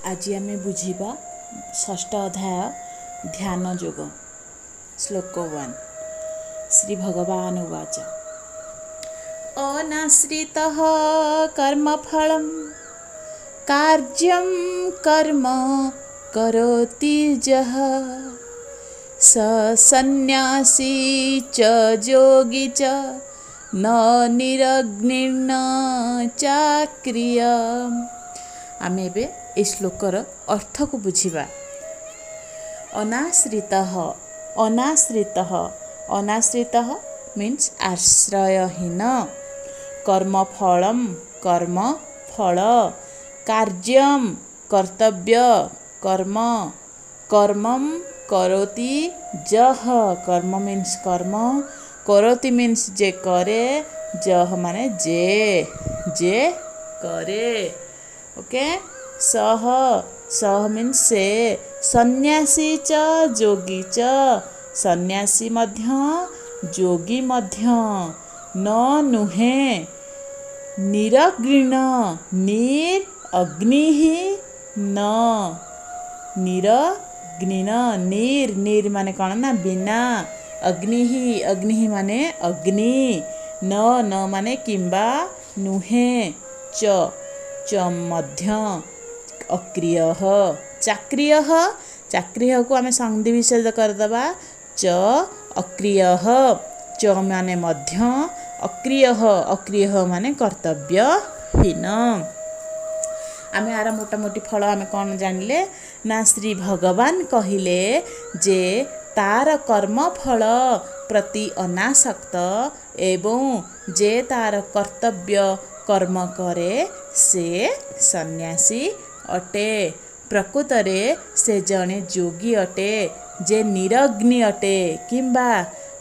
आज आम बुझा षष्ठ अध्याय ध्यान योग श्लोक 1 श्री भगवान उवाच अनाश्रितः कर्मफलं कार्यं कर्म करोति यः स सन्न्यासी च योगी च न निरग्निर्न चाक्रिय। आमे बे ए श्लोकर अर्थ को बुझिबा। अनाश्रितः अनाश्रितः अनाश्रितः मीन्स आश्रयहीन। कर्मफलं कर्म फल, कार्यं कर्तव्य कर्म, कर्मं करोति जह कर्म मीन्स कर्म, करोति मीन्स जे करे, जह माने जे करे। ओके सह सह मीन्स से, सन्यासी च योगी च सन्यासी मध्य योगी मध्य, न नुहे निरग्निन निर अग्नि न निरग्निन निर माने कौन ना बिना, अग्नि माने अग्नि, न माने किंबा, नुहे च मध्य, अक्रिय चाक्रिय चाक्रिय को आम संधि विच्छेद करदबा च अक्रिय, च माने मध्य, अक्रिय माने कर्तव्यहीन। आम आर मोटामोटी फल आम कौन जानिले ना श्री भगवान कहिले जे तार कर्मफल प्रति अनासक्त एवं जे तार कर्तव्य कर्म करे से सन्यासी अटे। प्रकृतरे से जड़े योगी अटे जे निरग्नि अटे किंबा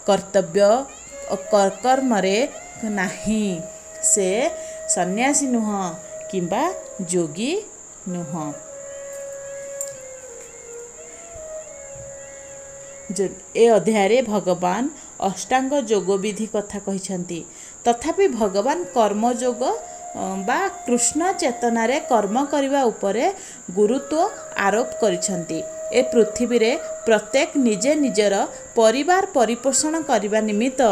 कर्तव्य कर्मरे नाही, से सन्यासी नुह किंबा योगी नुह। ए अध्याय भगवान अष्टांग योग विधि कथा कहिछंती, तथापि भगवान कर्मयोग बा कृष्ण चेतनारे कर्म करिवा उपरे गुरुत्व आरोप करिछंती। ए पृथ्वी रे प्रत्येक निजे निजर परिवार परिपोषण करिवा निमित्त,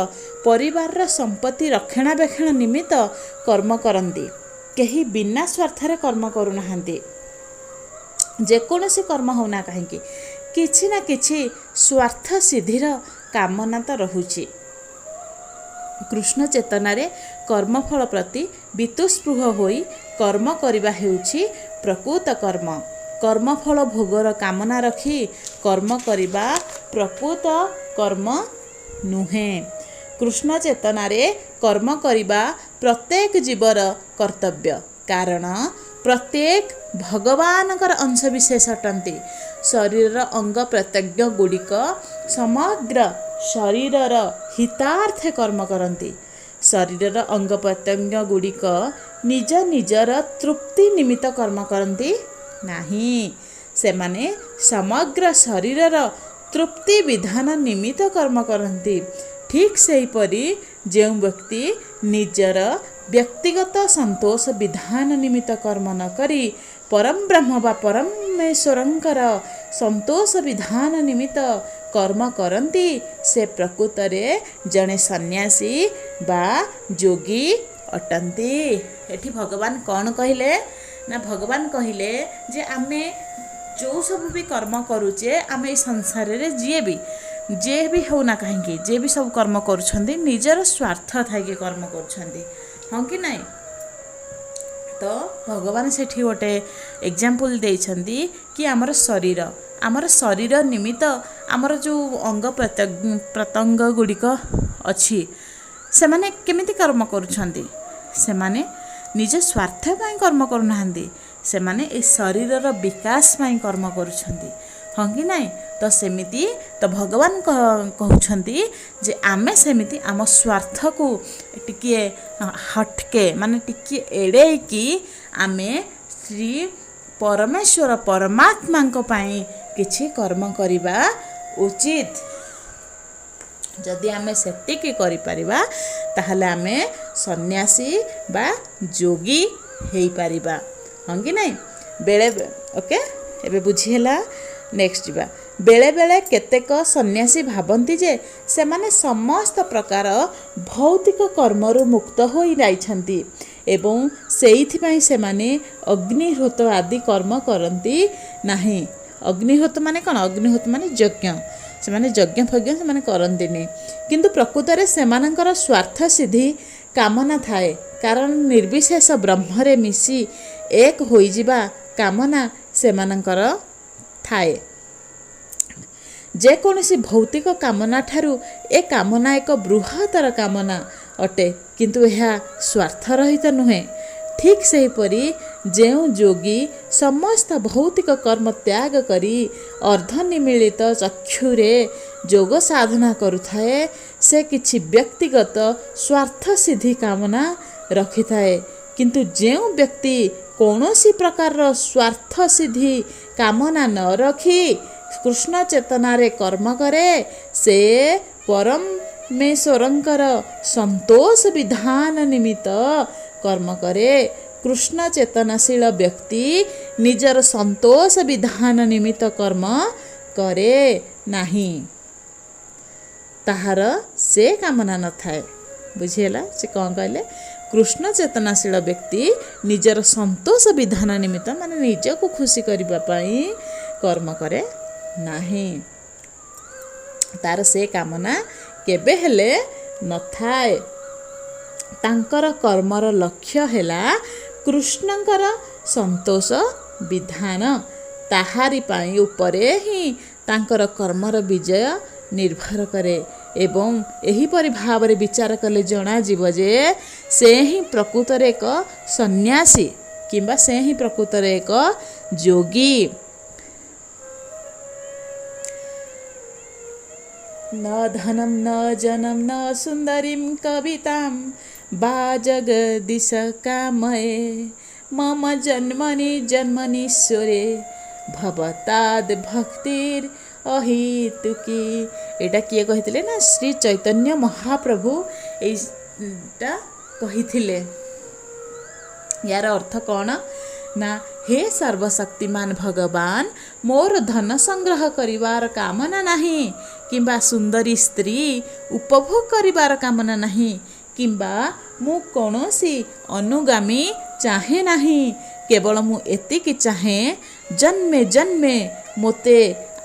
परिवार संपत्ति रक्षणाबेक्षण निमित्त कर्म करंती। केही बिना स्वार्थरे कर्म करुनाहांती। जेकोसी कर्म होना कहीं किछि ना किछि स्वार्थ सिद्धिर कामना तो रहुछि। कृष्ण चेतनारे कर्मफल प्रति वितुस्पृह होई कर्म करिबा हेउछि प्रकृत कर्म। कर्मफल भोगर कामना रखी कर्म करिबा प्रकृत कर्म नुहे। कृष्ण चेतनारे कर्म करिबा प्रत्येक जीवर कर्तव्य, कारण प्रत्येक भगवानकर अंश विशेष अटंती। शरीर अंग प्रत्यंग गुड़िक समग्र शरीरर हितार्थे कर्म करती। शरीरर अंग प्रत्यंग गुड़िक निज निजर तृप्ति निमित्त कर्म करती नहीं, सेमाने समग्र शरीरर तृप्ति विधान निमित्त कर्म करती। ठीक सेहीपरि जो व्यक्ति निजर व्यक्तिगत संतोष विधान निमित्त कर्म न करी परम ब्रह्म बा परमेश्वरंकर संतोष विधान निमित्त कर्म करती, से प्रकृतरे जड़े सन्यासी बा योगी अटंती। एठी भगवान कौन कहिले ना, भगवान कहिले जे आमे जो सब भी कर्म करूचे आमे संसार रे जे भी होना कहीं जे भी सब कर्म करुछंदी निजर स्वार्थ थाई कर्म करुछंदी, हाँ कि नहीं। तो भगवान सेठी गोटे एग्जाम्पल देइछंदी कि आमर शरीर निमित्त आमर जो अंग प्रत्यंग गुड़िक अच्छी से माने केमिति कर्म करुछंदी, से माने निज स्वार्थ पाई कर्म करुनाहांदी, से माने ए शरीरर विकास पाई कर्म करुछंदी, हाँ कि नहीं। तो सेमिति तो भगवान कहउछंती जे आमे सेमिति आम स्वार्थ को टिकिए हटके माने टिकिए एड़े कि आमे श्री परमेश्वर परमात्मा को पाई किछि कर्म करिबा उचित। जदि आमे सेतिकी करि परिबा ताहले आमे सन्यासी बा योगी हेई परिबा, हाँ कि नहीं। बेले ओके एबे बुझीला। नेक्स्ट जीवा बेले बेले केतेक सन्यासी भाबंती जे सेमाने समस्त प्रकार भौतिक कर्मरु मुक्त होई जाइछंती एवं सेइथिपाई सेमाने अग्निहोत्र आदि कर्म करती नाही। अग्निहोत्र माने कौन? अग्निहोत्र माने यज्ञ। से माने यज्ञ फज्ञ से माने करंतिनी, किंतु प्रकृत रे सेमानंकर स्वार्थ सिद्धि कामना थाए। कारण निर्विशेष ब्रह्मरे मिसी एक होई जिबा कामना सेमानंकर थाए। जेकोसी भौतिक कामना ठारू ए कामना एक बृहत्तर कामना अटे, किंतु यह स्वार्थ रहित नुहे। ठीक सेहीपरि जेउ जोगी समस्त भौतिक कर्म त्याग करी अर्धनिमीलित चक्षुरे जोग साधना करुथाए, से किछि व्यक्तिगत स्वार्थ सिद्धि कामना रखि थाए। किंतु जेउ व्यक्ति कौनसी प्रकार स्वार्थ सिद्धि कामना न रखी कृष्ण चेतनारे कर्म करे, से परमेश्वरंकर संतोष विधान निमित्त कर्म करे। कृष्ण चेतनाशील व्यक्ति निजर संतोष विधान निमित्त कर्म करे नाही, ताहार से कामना न थाए। बुझीला से कौन कहले? कृष्ण चेतनाशील व्यक्ति निजर संतोष विधान निमित्त माने निज को खुशी करबा पई कर्म करे नाही, तार से कामना केबे हेले न थाए। तांकर कर्मर लक्ष्य हेला कृष्णंकर संतोष विधान, ताहारी पाई उपरे ही तांकर कर्मर विजय निर्भर करे। एवं एहीपरि भावरे विचार कले जना जीव जे से ही प्रकृतर एक सन्यासी किंबा से ही प्रकृतर एक जोगी। न धनम न जनम न सुंदरीम कविताम बा जगदीश कामये मम जन्मनि जन्मनीश्वरे भवताद भक्तिर अहितुकी। एटा किए कहिथिले ना? श्री चैतन्य महाप्रभु एटा कहिथिले। यार अर्थ कौन ना? हे सर्वशक्तिमान भगवान, मोर धन संग्रह करिवार कामना नहीं, किंबा सुंदरी स्त्री उपभोग करिवार कामना नहीं, किंबा मु कौनसी अनुगामी चाहे नहीं। केवल मु एतिकी चाहे जन्मे जन्मे मोते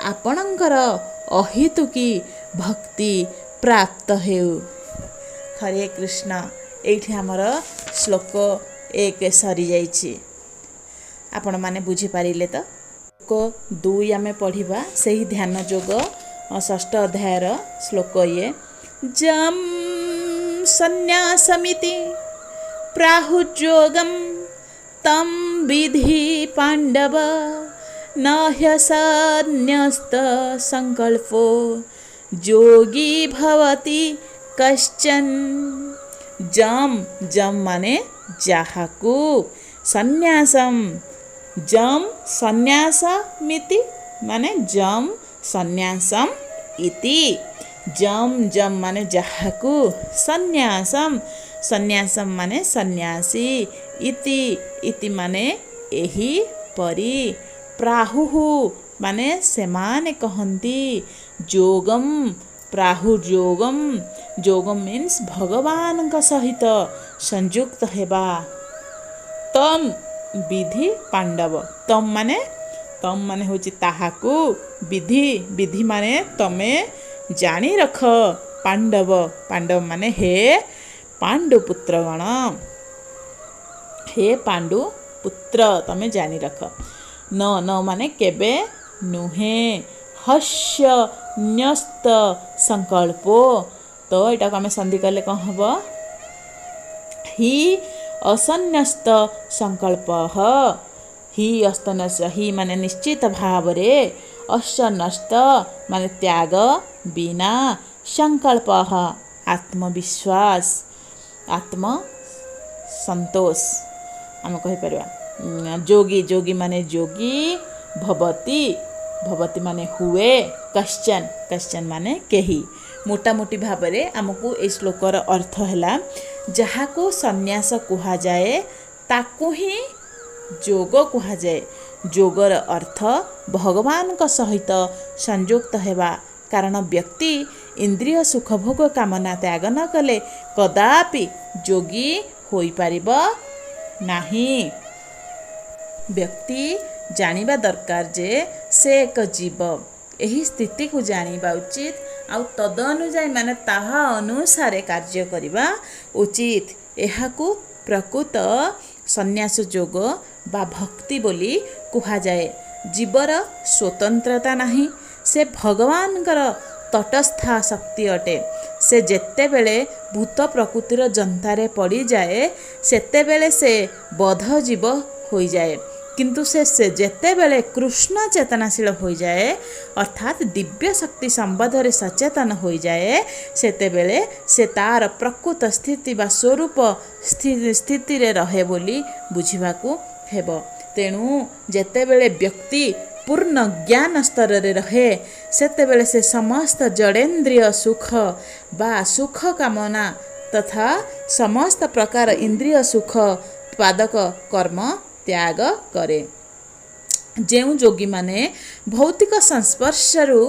आपणकर अहितुकी भक्ति प्राप्त हेउ। हरे कृष्ण। एठी हमर श्लोक 1 सरी जाइछि। आपण माने बुझी पारिले तो? श्लोक 2 आमे पढ़िबा सेही ध्यान जोग 6 अध्यायर श्लोक ये। जम सन्यासमिति प्राहुज्योगम तम विधि पांडव न ह्यसन्यस्त संकल्पो जोगी भवति कश्चन। जम जम माने जाहाकु, सन्यासम जम सन्यासमिति माने जम सन्यासम इति। जम जम माने जाहाकु, सन्यासम सन्यासम माने सन्यासी, इति इति माने एही परी। प्राहुहु माने सेमाने कहंती। जोगम प्राहु जोगम, जोगम मीन्स भगवान का सहित संयुक्त हेबा। तम विधि पांडव, तम माने होची ताहाकु, विधि विधि माने तमे जानी रख। पांडव पांडव माने हे पांडु पुत्रगण, हे पांडु पुत्र तमे जानी रख। न न माने केबे नुहे। हस्य न्यस्त संकल्पो, तो एटा को आमे संधि करले कौन हबो? हि असन्यस्त संकल्प। हि अस्तनस्य, हि माने निश्चित भावरे, असन्यस्त माने त्याग बिना, संकल्प आत्मविश्वास आत्म संतोष आम कहि परबा। जोगी जोगी माने जोगी। भवति भवति माने हुए। कश्चन कश्चन माने केही। मोटा मोटी भाव में आमको ए श्लोकर अर्थ है जहाँ को सन्यास कह जाए ताकू ही जोग कह जाए। ଯୋଗର ଅର୍ଥ ଭଗବାନଙ୍କ ସହିତ ସଂଯୁକ୍ତ ହେବା। କାରଣ ବ୍ୟକ୍ତି ଇନ୍ଦ୍ରିୟ ସୁଖଭୋଗ କାମନା ତ୍ୟାଗ ନ କଲେ କଦାପି ଯୋଗୀ ହୋଇପାରିବ ନାହିଁ। ବ୍ୟକ୍ତି ଜାଣିବା ଦରକାର ଯେ ସେ ଏକ ଜୀବ। ଏହି ସ୍ଥିତିକୁ ଜାଣିବା ଉଚିତ ଆଉ ତଦନୁଯାୟୀ ମାନେ ତାହା ଅନୁସାରେ କାର୍ଯ୍ୟ କରିବା ଉଚିତ। ଏହାକୁ ପ୍ରକୃତ ସନ୍ନ୍ୟାସ ଯୋଗ ବା ଭକ୍ତି ବୋଲି କୁହାଯାଏ। ଜୀବର ସ୍ୱତନ୍ତ୍ରତା ନାହିଁ, ସେ ଭଗବାନଙ୍କର ତଟସ୍ଥା ଶକ୍ତି ଅଟେ। ସେ ଯେତେବେଳେ ଭୂତ ପ୍ରକୃତିର ଯନ୍ତାରେ ପଡ଼ିଯାଏ ସେତେବେଳେ ସେ ବଦ୍ଧ ଜୀବ ହୋଇଯାଏ, କିନ୍ତୁ ସେ ଯେତେବେଳେ କୃଷ୍ଣ ଚେତନାଶୀଳ ହୋଇଯାଏ ଅର୍ଥାତ୍ ଦିବ୍ୟ ଶକ୍ତି ସମ୍ବନ୍ଧରେ ସଚେତନ ହୋଇଯାଏ ସେତେବେଳେ ସେ ତାର ପ୍ରକୃତ ସ୍ଥିତି ବା ସ୍ୱରୂପ ସ୍ଥିତିରେ ରହେ ବୋଲି ବୁଝିବାକୁ ହେବ। ତେଣୁ ଯେତେବେଳେ ବ୍ୟକ୍ତି ପୂର୍ଣ୍ଣ ଜ୍ଞାନ ସ୍ତରରେ ରହେ ସେତେବେଳେ ସେ ସମସ୍ତ ଜଡ଼େନ୍ଦ୍ରିୟ ସୁଖ ବା ସୁଖ କାମନା ତଥା ସମସ୍ତ ପ୍ରକାର ଇନ୍ଦ୍ରିୟ ସୁଖ ଉତ୍ପାଦକ କର୍ମ ତ୍ୟାଗ କରେ। ଯେଉଁ ଯୋଗୀମାନେ ଭୌତିକ ସଂସ୍ପର୍ଶରୁ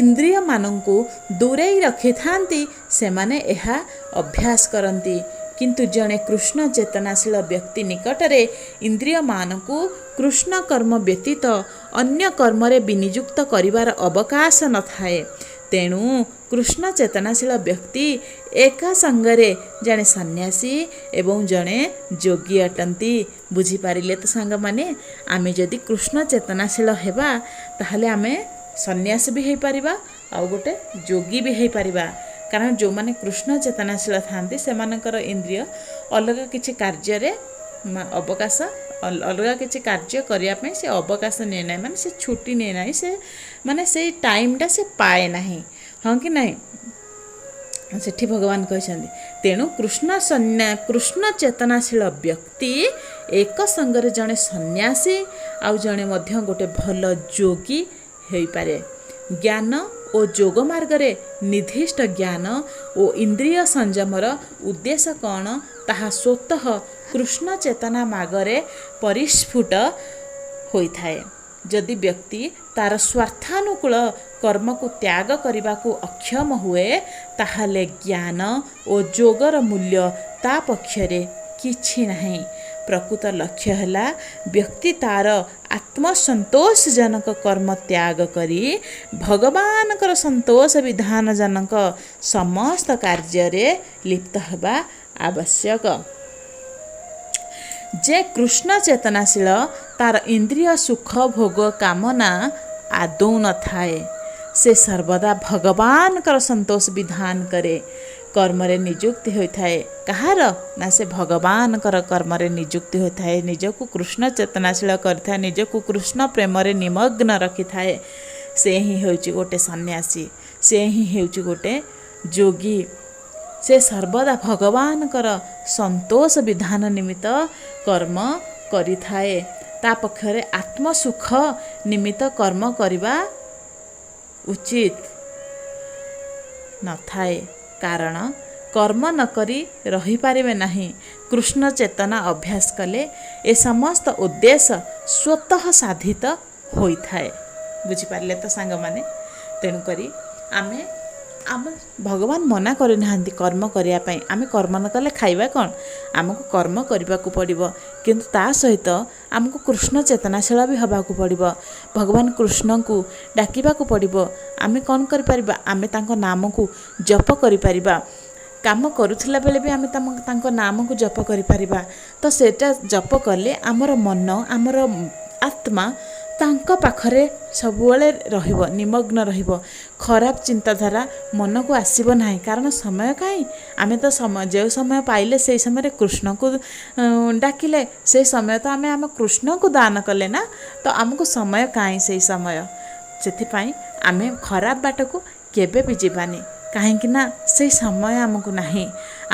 ଇନ୍ଦ୍ରିୟମାନଙ୍କୁ ଦୂରେଇ ରଖିଥାନ୍ତି ସେମାନେ ଏହା ଅଭ୍ୟାସ କରନ୍ତି। କିନ୍ତୁ ଜଣେ କୃଷ୍ଣ ଚେତନାଶୀଳ ବ୍ୟକ୍ତି ନିକଟରେ ଇନ୍ଦ୍ରିୟମାନଙ୍କୁ କୃଷ୍ଣ କର୍ମ ବ୍ୟତୀତ ଅନ୍ୟ କର୍ମରେ ବିନିଯୁକ୍ତ କରିବାର ଅବକାଶ ନଥାଏ। ତେଣୁ କୃଷ୍ଣ ଚେତନାଶୀଳ ବ୍ୟକ୍ତି ଏକା ସଙ୍ଗରେ ଜଣେ ସନ୍ନ୍ୟାସୀ ଏବଂ ଜଣେ ଯୋଗୀ ଅଟନ୍ତି। ବୁଝିପାରିଲେ ତ ସାଙ୍ଗମାନେ? ଆମେ ଯଦି କୃଷ୍ଣ ଚେତନାଶୀଳ ହେବା ତାହେଲେ ଆମେ ସନ୍ନ୍ୟାସୀ ବି ହେଇପାରିବା ଆଉ ଗୋଟେ ଯୋଗୀ ବି ହେଇପାରିବା। କାରଣ ଯେଉଁମାନେ କୃଷ୍ଣ ଚେତନାଶୀଳ ଥାଆନ୍ତି ସେମାନଙ୍କର ଇନ୍ଦ୍ରିୟ ଅଲଗା କିଛି କାର୍ଯ୍ୟରେ ଅବକାଶ ଅଲଗା କିଛି କାର୍ଯ୍ୟ କରିବା ପାଇଁ ସେ ଅବକାଶ ନିଏ ନାହିଁ, ମାନେ ସେ ଛୁଟି ନିଏ ନାହିଁ, ସେ ମାନେ ସେଇ ଟାଇମ୍ଟା ସେ ପାଏ ନାହିଁ। ହଁ କି ନାହିଁ? ସେଠି ଭଗବାନ କହିଛନ୍ତି ତେଣୁ କୃଷ୍ଣ ଚେତନାଶୀଳ ବ୍ୟକ୍ତି ଏକ ସଙ୍ଗରେ ଜଣେ ସନ୍ନ୍ୟାସୀ ଆଉ ଜଣେ ମଧ୍ୟ ଗୋଟେ ଭଲ ଯୋଗୀ ହୋଇପାରେ। ଜ୍ଞାନ ଓ ଯୋଗ ମାର୍ଗରେ ନିର୍ଦ୍ଦିଷ୍ଟ ଜ୍ଞାନ ଓ ଇନ୍ଦ୍ରିୟ ସଂଯମର ଉଦ୍ଦେଶ୍ୟ କ'ଣ ତାହା ସ୍ୱତଃ କୃଷ୍ଣ ଚେତନା ମାର୍ଗରେ ପରିସ୍ଫୁଟ ହୋଇଥାଏ। ଯଦି ବ୍ୟକ୍ତି ତାର ସ୍ୱାର୍ଥାନୁକୂଳ କର୍ମକୁ ତ୍ୟାଗ କରିବାକୁ ଅକ୍ଷମ ହୁଏ ତାହେଲେ ଜ୍ଞାନ ଓ ଯୋଗର ମୂଲ୍ୟ ତା ପକ୍ଷରେ କିଛି ନାହିଁ। ପ୍ରକୃତ ଲକ୍ଷ୍ୟ ହେଲା ବ୍ୟକ୍ତି ତାର ଆତ୍ମସନ୍ତୋଷଜନକ କର୍ମ ତ୍ୟାଗ କରି ଭଗବାନଙ୍କର ସନ୍ତୋଷ ବିଧାନଜନକ ସମସ୍ତ କାର୍ଯ୍ୟରେ ଲିପ୍ତ ହେବା ଆବଶ୍ୟକ। ଯେ କୃଷ୍ଣ ଚେତନାଶୀଳ ତାର ଇନ୍ଦ୍ରିୟ ସୁଖ ଭୋଗ କାମନା ଆଦୌ ନଥାଏ। ସେ ସର୍ବଦା ଭଗବାନଙ୍କର ସନ୍ତୋଷ ବିଧାନ କରେ କର୍ମରେ ନିଯୁକ୍ତି ହୋଇଥାଏ। କାହାର? ନା ସେ ଭଗବାନଙ୍କର କର୍ମରେ ନିଯୁକ୍ତି ହୋଇଥାଏ। ନିଜକୁ କୃଷ୍ଣ ଚେତନାଶୀଳ କରିଥାଏ, ନିଜକୁ କୃଷ୍ଣ ପ୍ରେମରେ ନିମଗ୍ନ ରଖିଥାଏ। ସେ ହିଁ ହେଉଛି ଗୋଟେ ସନ୍ନ୍ୟାସୀ, ସେ ହିଁ ହେଉଛି ଗୋଟେ ଯୋଗୀ। ସେ ସର୍ବଦା ଭଗବାନଙ୍କର ସନ୍ତୋଷ ବିଧାନ ନିମିତ୍ତ କର୍ମ କରିଥାଏ। ତା ପକ୍ଷରେ ଆତ୍ମସୁଖ ନିମିତ୍ତ କର୍ମ କରିବା ଉଚିତ ନଥାଏ। କାରଣ କର୍ମ ନକରି ରହିପାରିବେ ନାହିଁ। କୃଷ୍ଣ ଚେତନା ଅଭ୍ୟାସ କଲେ ଏ ସମସ୍ତ ଉଦ୍ଦେଶ୍ୟ ସ୍ୱତଃ ସାଧିତ ହୋଇଥାଏ। ବୁଝିପାରିଲେ ତ ସାଙ୍ଗମାନେ? ତେଣୁକରି ଆମେ ଭଗବାନ ମନା କରିନାହାନ୍ତି କର୍ମ କରିବା ପାଇଁ। ଆମେ କର୍ମ ନ କଲେ ଖାଇବା କ'ଣ? ଆମକୁ କର୍ମ କରିବାକୁ ପଡ଼ିବ, କିନ୍ତୁ ତା ସହିତ ଆମକୁ କୃଷ୍ଣ ଚେତନାଶୀଳ ବି ହେବାକୁ ପଡ଼ିବ। ଭଗବାନ କୃଷ୍ଣଙ୍କୁ ଡାକିବାକୁ ପଡ଼ିବ। ଆମେ କ'ଣ କରିପାରିବା? ଆମେ ତାଙ୍କ ନାମକୁ ଜପ କରିପାରିବା। କାମ କରୁଥିଲା ବେଳେ ବି ଆମେ ତାଙ୍କ ନାମକୁ ଜପ କରିପାରିବା। ତ ସେଇଟା ଜପ କଲେ ଆମର ମନ, ଆମର ଆତ୍ମା ତାଙ୍କ ପାଖରେ ସବୁବେଳେ ରହିବ, ନିମଗ୍ନ ରହିବ। ଖରାପ ଚିନ୍ତାଧାରା ମନକୁ ଆସିବ ନାହିଁ। କାରଣ ସମୟ କାହିଁ? ଆମେ ତ ଯେଉଁ ସମୟ ପାଇଲେ ସେଇ ସମୟରେ କୃଷ୍ଣଙ୍କୁ ଡାକିଲେ, ସେଇ ସମୟ ତ ଆମେ ଆମ କୃଷ୍ଣଙ୍କୁ ଦାନ କଲେ ନା, ତ ଆମକୁ ସମୟ କାହିଁ ସେଇ ସମୟ? ସେଥିପାଇଁ ଆମେ ଖରାପ ବାଟକୁ କେବେ ବି ଯିବାନି। କାହିଁକି ନା ସେଇ ସମୟ ଆମକୁ ନାହିଁ।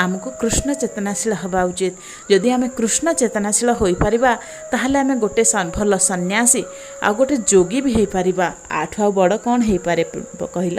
ଆମକୁ କୃଷ୍ଣ ଚେତନାଶୀଳ ହେବା ଉଚିତ। ଯଦି ଆମେ କୃଷ୍ଣ ଚେତନାଶୀଳ ହୋଇପାରିବା ତାହେଲେ ଆମେ ଗୋଟେ ଭଲ ସନ୍ନ୍ୟାସୀ ଆଉ ଗୋଟେ ଯୋଗୀ ବି ହେଇପାରିବା। ଆଠୁ ଆଉ ବଡ଼ କ'ଣ ହେଇପାରେ କହିଲ?